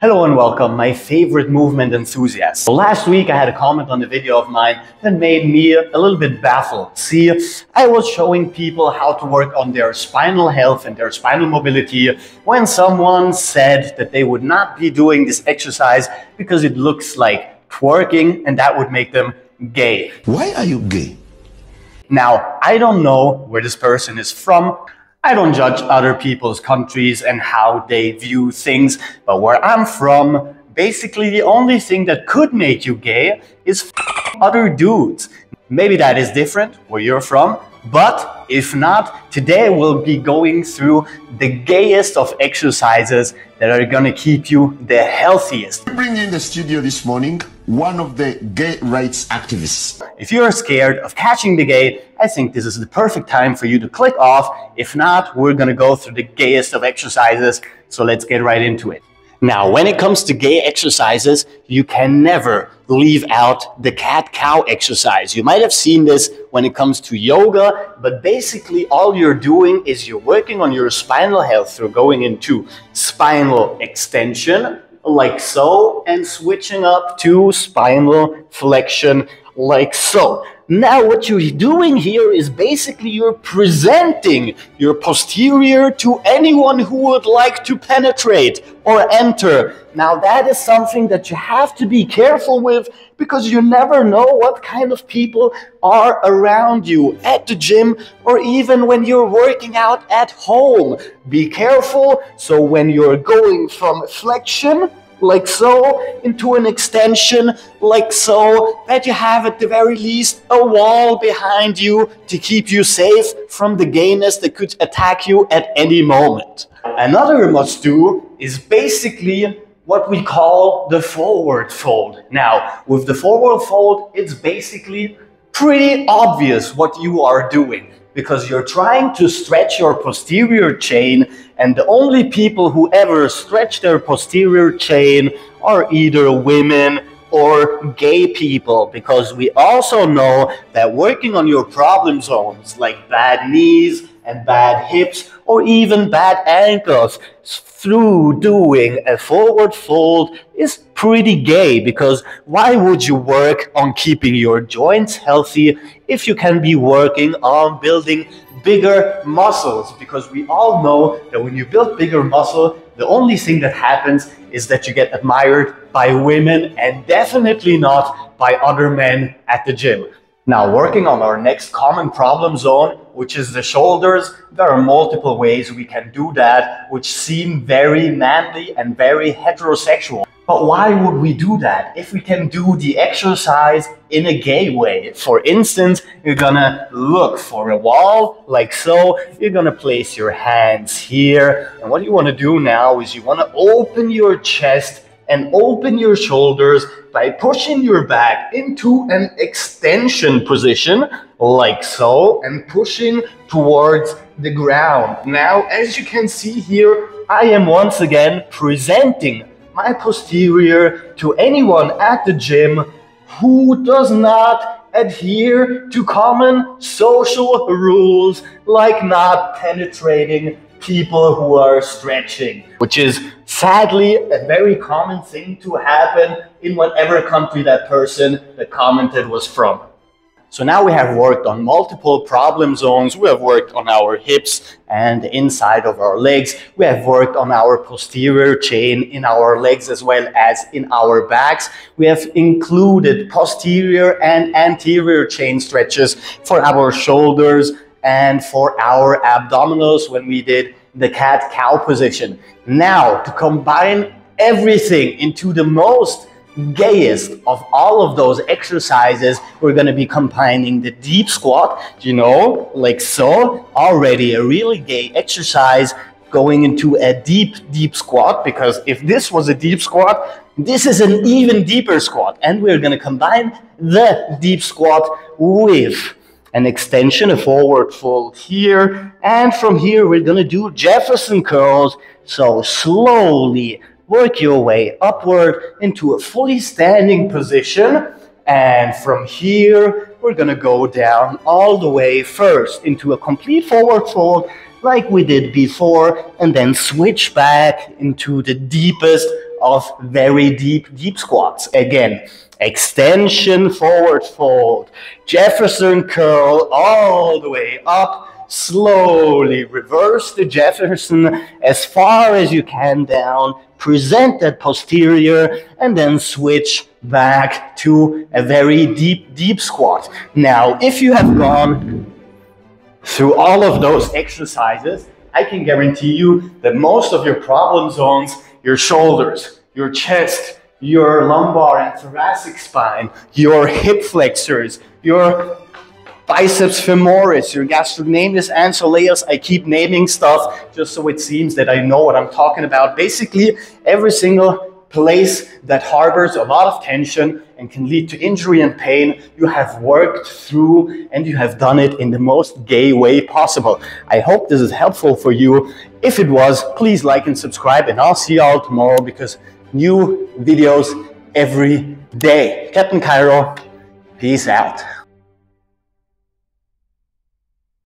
Hello and welcome, my favorite movement enthusiasts. Last week I had a comment on a video of mine that made me a little bit baffled. See, I was showing people how to work on their spinal health and their spinal mobility when someone said that they would not be doing this exercise because it looks like twerking and that would make them gay. Why are you gay? Now, I don't know where this person is from. I don't judge other people's countries and how they view things, but where I'm from, basically the only thing that could make you gay is other dudes. Maybe that is different where you're from, but if not, today we'll be going through the gayest of exercises that are gonna keep you the healthiest. We bring in the studio this morning one of the gay rights activists. If you're scared of catching the gay, I think this is the perfect time for you to click off. If not, we're gonna go through the gayest of exercises, so let's get right into it. Now, when it comes to gay exercises, you can never leave out the cat-cow exercise. You might have seen this when it comes to yoga, but basically all you're doing is you're working on your spinal health through going into spinal extension, like so, and switching up to spinal flexion, like so. Now what you're doing here is basically you're presenting your posterior to anyone who would like to penetrate or enter. Now that is something that you have to be careful with because you never know what kind of people are around you at the gym or even when you're working out at home. Be careful so when you're going from flexion like so, into an extension, like so, that you have at the very least a wall behind you to keep you safe from the gayness that could attack you at any moment. Another must do is basically what we call the forward fold. Now, with the forward fold, it's basically pretty obvious what you are doing, because you're trying to stretch your posterior chain, and the only people who ever stretch their posterior chain are either women or gay people, because we also know that working on your problem zones like bad knees and bad hips or even bad ankles through doing a forward fold is pretty gay, because why would you work on keeping your joints healthy if you can be working on building bigger muscles? Because we all know that when you build bigger muscle, the only thing that happens is that you get admired by women and definitely not by other men at the gym. Now, working on our next common problem zone, which is the shoulders, there are multiple ways we can do that, which seem very manly and very heterosexual. But why would we do that if we can do the exercise in a gay way? For instance, you're gonna look for a wall like so, you're gonna place your hands here, and what you wanna do now is you wanna open your chest and open your shoulders by pushing your back into an extension position, like so, and pushing towards the ground. Now, as you can see here, I am once again presenting my posterior to anyone at the gym who does not adhere to common social rules, like not penetrating people who are stretching, which is sadly a very common thing to happen in whatever country that person that commented was from. So now we have worked on multiple problem zones. We have worked on our hips and the inside of our legs. We have worked on our posterior chain in our legs as well as in our backs. We have included posterior and anterior chain stretches for our shoulders and for our abdominals when we did the cat-cow position. Now, to combine everything into the most gayest of all of those exercises, we're going to be combining the deep squat, you know, like so. Already a really gay exercise, going into a deep squat, because if this was a deep squat, this is an even deeper squat. And we're going to combine the deep squat with an extension, a forward fold here, and from here we're going to do Jefferson curls. So slowly work your way upward into a fully standing position, and from here we're going to go down all the way first into a complete forward fold like we did before, and then switch back into the deepest of very deep squats. Again, extension, forward fold, Jefferson curl all the way up, slowly reverse the Jefferson as far as you can down, present that posterior, and then switch back to a very deep squat. Now, if you have gone through all of those exercises, I can guarantee you that most of your problem zones, your shoulders, your chest, your lumbar and thoracic spine, your hip flexors, your biceps femoris, your gastrocnemius and soleus, I keep naming stuff just so it seems that I know what I'm talking about. Basically, every single place that harbors a lot of tension and can lead to injury and pain, you have worked through and you have done it in the most gay way possible. I hope this is helpful for you. If it was, please like and subscribe, and I'll see you all tomorrow because new videos every day. Captain Cairo, peace out.